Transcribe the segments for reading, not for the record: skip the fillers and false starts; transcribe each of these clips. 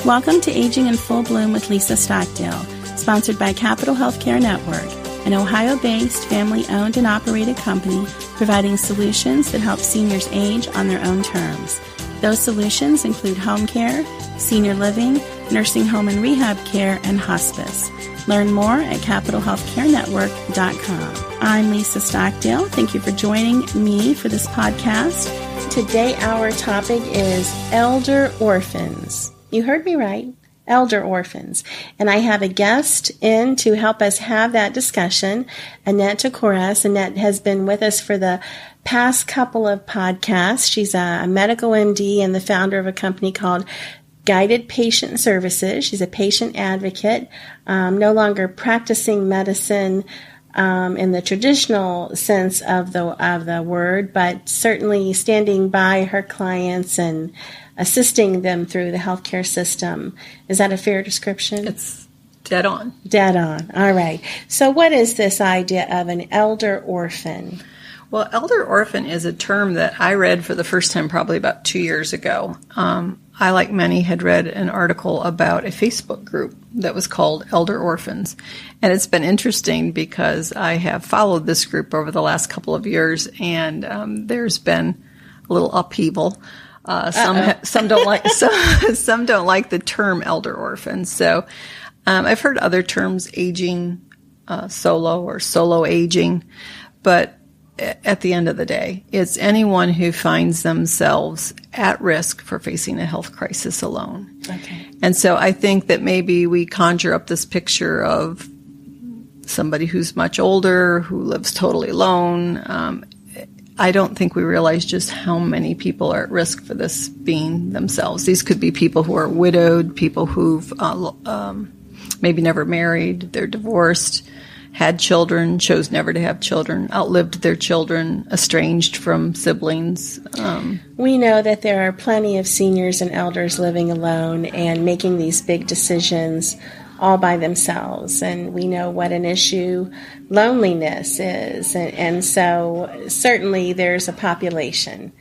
Welcome to Aging in Full Bloom with Lisa Stockdale, sponsored by Capital Healthcare Network, an Ohio-based, family-owned and operated company providing solutions that help seniors age on their own terms. Those solutions include home care, senior living, nursing home and rehab care, and hospice. Learn more at capitalhealthcarenetwork.com. I'm Lisa Stockdale. Thank you for joining me for this podcast. Today our topic is elder orphans. You heard me right, elder orphans. And I have a guest in to help us have that discussion, Annette Ticoras. Annette has been with us for the past couple of podcasts. She's a medical MD and the founder of a company called Guided Patient Services. She's a patient advocate, no longer practicing medicine in the traditional sense of the word, but certainly standing by her clients and assisting them through the healthcare system. Is that a fair description? It's dead on. Dead on. All right. So what is this idea of an elder orphan? Well, elder orphan is a term that I read for the first time probably about 2 years ago. I, like many, had read an article about a Facebook group that was called Elder Orphans. And it's been interesting because I have followed this group over the last couple of years, and there's been a little upheaval. Some don't like some don't like the term elder orphan. So I've heard other terms, aging solo or solo aging, but at the end of the day, it's anyone who finds themselves at risk for facing a health crisis alone. Okay. And so I think that maybe we conjure up this picture of somebody who's much older, who lives totally alone. I don't think we realize just how many people are at risk for this being themselves. These could be people who are widowed, people who've maybe never married, they're divorced, had children, chose never to have children, outlived their children, estranged from siblings. We know that there are plenty of seniors and elders living alone and making these big decisions all by themselves. And we know what an issue loneliness is. And so certainly there's a population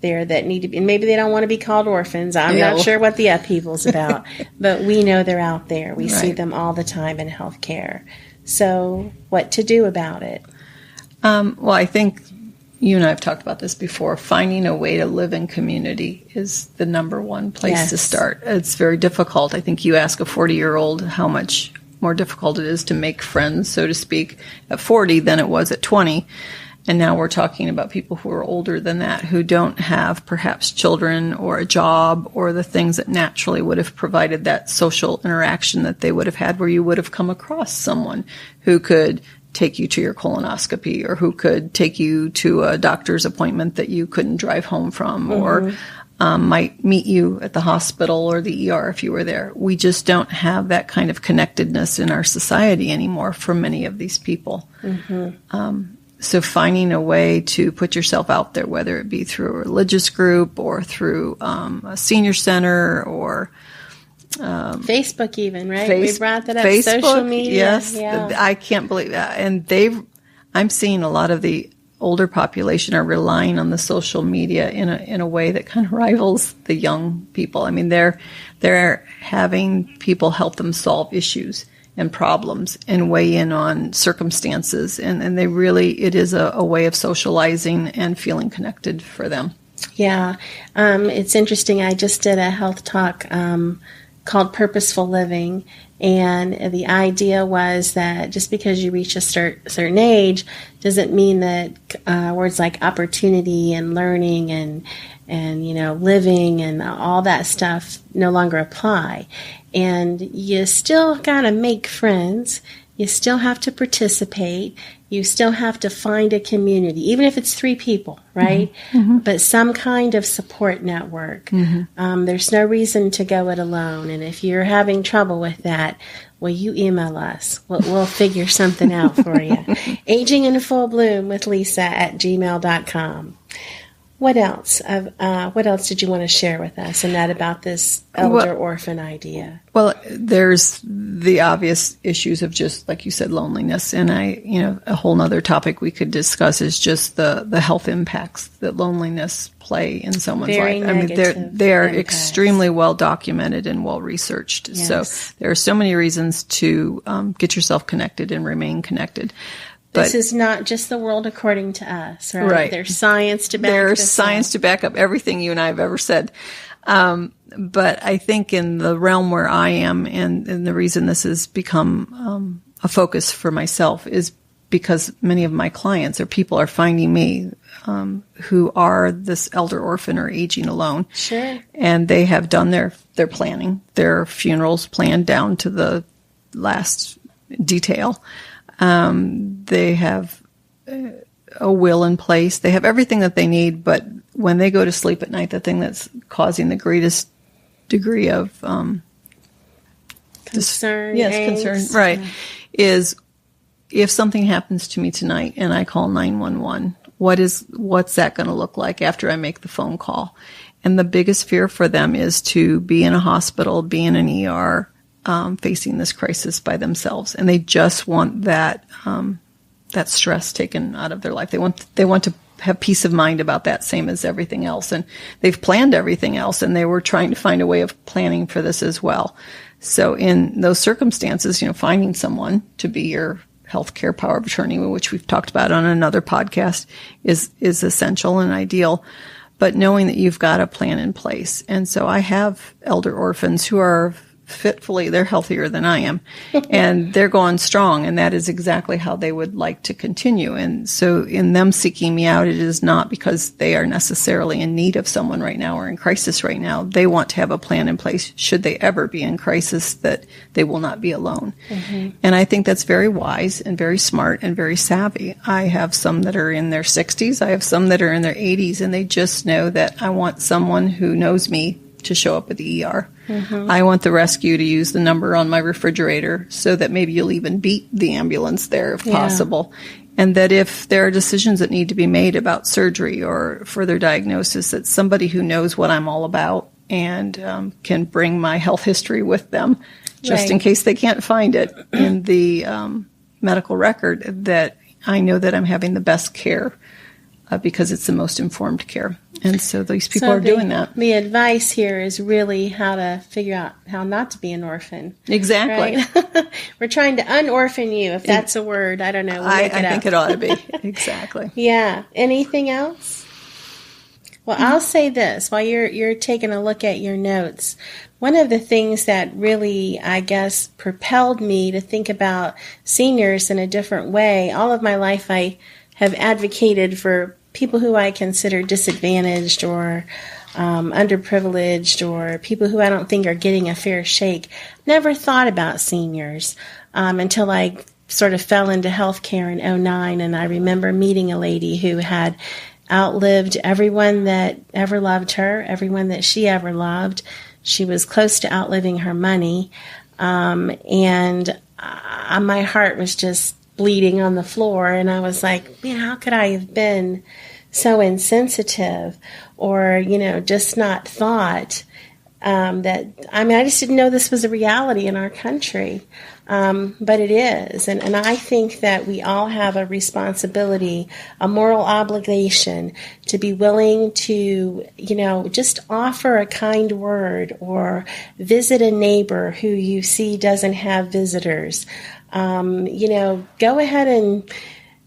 there that need to be, and maybe they don't want to be called orphans. I'm not sure what the upheaval's about, but we know they're out there. We see them all the time in healthcare. So what to do about it? Well, I think you and I have talked about this before. Finding a way to live in community is the number one place to start. It's very difficult. I think you ask a 40-year-old how much more difficult it is to make friends, so to speak, at 40 than it was at 20. And now we're talking about people who are older than that, who don't have perhaps children or a job or the things that naturally would have provided that social interaction that they would have had, where you would have come across someone who could take you to your colonoscopy or who could take you to a doctor's appointment that you couldn't drive home from, or might meet you at the hospital or the ER if you were there. We just don't have that kind of connectedness in our society anymore for many of these people. So finding a way to put yourself out there, whether it be through a religious group or through a senior center or Facebook even, right? We brought that up. Facebook, social media. Yes. Yeah. I can't believe that. And I'm seeing a lot of the older population are relying on the social media in a way that kind of rivals the young people. I mean, they're having people help them solve issues and problems and weigh in on circumstances. And they really, it is a way of socializing and feeling connected for them. Yeah. It's interesting. I just did a health talk called Purposeful Living. And the idea was that just because you reach a certain age doesn't mean that words like opportunity and learning and living and all that stuff no longer apply. And you still got to make friends. You still have to participate. You still have to find a community, even if it's 3 people, right? But some kind of support network. There's no reason to go it alone. And if you're having trouble with that, well, you email us. We'll figure something out for you. Aging in Full Bloom with Lisa at gmail.com. What else? What else did you want to share with us, Annette, about this elder orphan idea? Well, there's the obvious issues of just, like you said, loneliness. And a whole nother topic we could discuss is just the health impacts that loneliness play in someone's Very life. I mean, they're extremely well documented and well researched. Yes. So there are so many reasons to get yourself connected and remain connected. But this is not just the world according to us, right? Right. There's science to back There's this science up. to back up everything you and I have ever said. But I think in the realm where I am, and the reason this has become a focus for myself is because many of my clients or people are finding me who are this elder orphan or aging alone. Sure. And they have done their planning, their funerals planned down to the last detail. They have a will in place. They have everything that they need, but when they go to sleep at night, the thing that's causing the greatest degree of concern, concern, right, is if something happens to me tonight and I call 911, what's that going to look like after I make the phone call? And the biggest fear for them is to be in a hospital, be in an ER, facing this crisis by themselves, and they just want that stress taken out of their life. They want to have peace of mind about that, same as everything else. And they've planned everything else, and they were trying to find a way of planning for this as well. So in those circumstances, finding someone to be your healthcare power of attorney, which we've talked about on another podcast, is essential and ideal. But knowing that you've got a plan in place. And so I have elder orphans who are they're healthier than I am, and they're going strong, and that is exactly how they would like to continue. And so in them seeking me out, it is not because they are necessarily in need of someone right now or in crisis right now. They want to have a plan in place should they ever be in crisis, that they will not be alone. Mm-hmm. And I think that's very wise and very smart and very savvy. I have some that are in their 60s. I have some that are in their 80s, and they just know that I want someone who knows me to show up at the ER. Mm-hmm. I want the rescue to use the number on my refrigerator so that maybe you'll even beat the ambulance there if possible. And that if there are decisions that need to be made about surgery or further diagnosis, that somebody who knows what I'm all about and can bring my health history with them just in case they can't find it in the medical record, that I know that I'm having the best care because it's the most informed care. And so these people are doing that. The advice here is really how to figure out how not to be an orphan. Exactly. Right? We're trying to unorphan you, if that's a word. I don't know. I think it ought to be. Exactly. Yeah. Anything else? Well, I'll say this while you're taking a look at your notes. One of the things that really, I guess, propelled me to think about seniors in a different way, all of my life I have advocated for people who I consider disadvantaged or underprivileged, or people who I don't think are getting a fair shake. Never thought about seniors until I sort of fell into healthcare in 2009, and I remember meeting a lady who had outlived everyone that ever loved her, everyone that she ever loved. She was close to outliving her money, and my heart was just bleeding on the floor, and I was like, man, how could I have been so insensitive or, just not thought that, I just didn't know this was a reality in our country, but it is. And I think that we all have a responsibility, a moral obligation to be willing to, just offer a kind word or visit a neighbor who you see doesn't have visitors. Go ahead and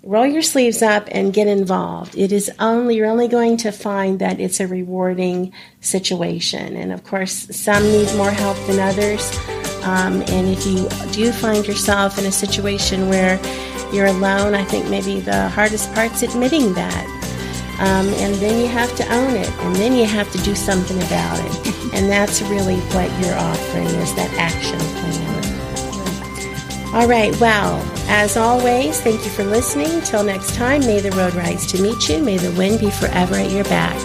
roll your sleeves up and get involved. You're only going to find that it's a rewarding situation. And of course, some need more help than others. And if you do find yourself in a situation where you're alone, I think maybe the hardest part's admitting that. And then you have to own it, and then you have to do something about it. And that's really what you're offering, is that action plan. All right, well, as always, thank you for listening. Till next time, may the road rise to meet you. May the wind be forever at your back.